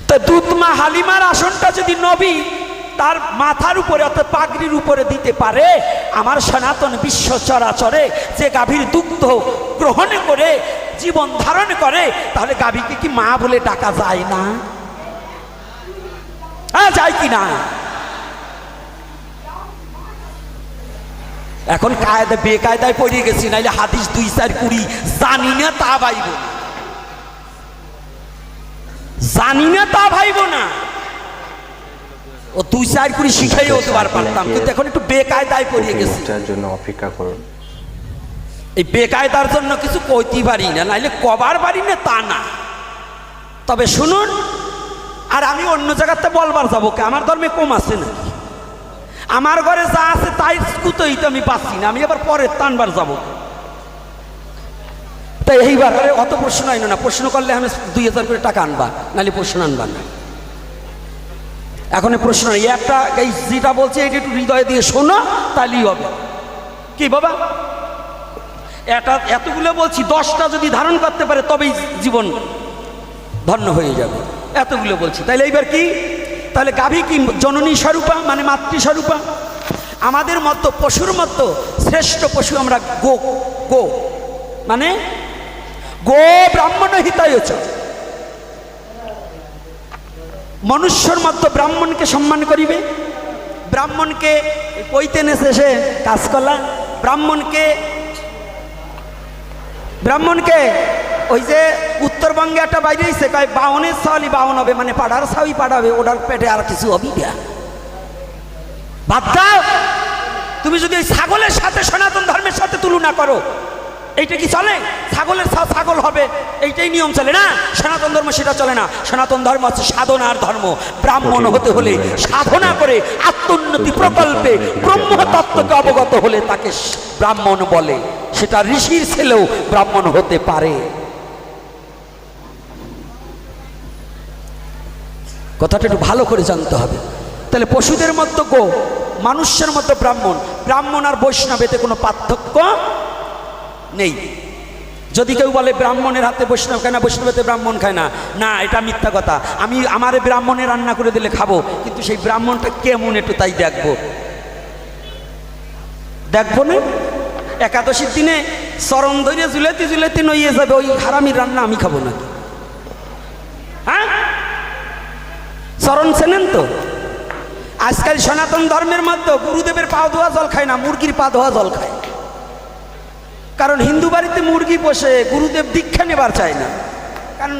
তো দুধমা হালিমার আসনটা যদি নবী তার মাথার উপরে অর্থাৎ পাগড়ির উপরে দিতে পারে, আমার সনাতন বিশ্ব চরাচরে যে গাভীর দুগ্ধ গ্রহণ করে জীবন ধারণ করে, তাহলে গাভীকে কি মা বলে ডাকা যায় না? হ্যাঁ, যায় কি না? এখন কায়দা বেকায়দায় পড়ে গেছি, নাইলে হাদিস 2-4 জানি না তা ভাইব না, জানি না তা ভাইব না। ও 2-4 শিখাইও তো পারতাম, কিন্তু এখন একটু বেকায়দায় পড়ে গেছি। জন্য অপেক্ষা করুন। এই বেকায়দার জন্য কিছু কইতে পারি না, নাইলে কবার পারি না তা না। তবে শুনুন, আর আমি অন্য জায়গাতে বলবার যাবো কে? আমার ধর্মে কম আছে নাকি? আমার ঘরে যা আছে তাই কুতোই তো আমি পাচ্ছি না, আমি আবার পরে টানবার যাবো। তাই এইবার অত প্রশ্ন আইনো না, প্রশ্ন করলে আমি 2000 করে টাকা আনবা, নাহলে প্রশ্ন আনবা না। এখন প্রশ্ন একটা এই যেটা বলছে এটা একটু হৃদয় দিয়ে শোনো, তাহলেই হবে। কি বাবা, এটা এতগুলো বলছি, 10টা যদি ধারণ করতে পারে তবেই জীবন ধন্য হয়ে যাবে, এতগুলো বলছি। তাহলে এইবার কি? তাহলে গাভী কি জননী স্বরূপা, মানে মাতৃস্বরূপা? আমাদের মতো পশুর মতো শ্রেষ্ঠ পশু আমরা গো, গো মানে গো ব্রাহ্মণ হিতায়চ। মনুষ্যর মতো ব্রাহ্মণকে সম্মান করিবে। ব্রাহ্মণকে কইতে নেছে সে কাজ করলা, ব্রাহ্মণকে ওই যে উত্তরবঙ্গে একটা বাইরে এসে কয় বাউনের ছাওয়ালি বাউন হবে, মানে পাড়ার ছাওয়াই পাঠাবে, ওটার পেটে আর কিছু হবি না। বাদ দাও। তুমি যদি ওই ছাগলের সাথে সনাতন ধর্মের সাথে তুলনা করো, এইটা কি চলে? ছাগলের ছাগল হবে, এইটাই নিয়ম চলে না। সনাতন ধর্ম সেটা চলে না। সনাতন ধর্ম হচ্ছে সাধনার ধর্ম। ব্রাহ্মণ হতে হলে সাধনা করে আত্মোন্নতি প্রকল্পে ব্রহ্ম তত্ত্বকে অবগত হলে তাকে ব্রাহ্মণ বলে। সেটা ঋষির ছেলেও ব্রাহ্মণ হতে পারে। কথাটা একটু ভালো করে জানতে হবে। তাহলে পশুদের মধ্যে গো, মানুষের মধ্যে ব্রাহ্মণ। ব্রাহ্মণ আর বৈষ্ণবেতে কোনো পার্থক্য নেই। যদি কেউ বলে ব্রাহ্মণের হাতে বৈষ্ণব খায় না, বৈষ্ণবেতে ব্রাহ্মণ খায় না, না, এটা মিথ্যা কথা। আমি আমার ব্রাহ্মণে রান্না করে দিলে খাবো, কিন্তু সেই ব্রাহ্মণটা কেমন একটু তাই দেখবো না। একাদশীর দিনে চরণ ধরে জুলেতে জুলেতে নইয়ে যাবে, ওই হারামির রান্না আমি খাবো না। হ্যাঁ, চরণ চেনেন তো? আজকাল সনাতন ধর্মের মধ্যে গুরুদেবের পা ধোয়া জল খায় না, মুরগির পা ধোয়া জল খায়। কারণ হিন্দু বাড়িতে মুরগি পোষে, গুরুদেব দীক্ষা নেবার চায় না।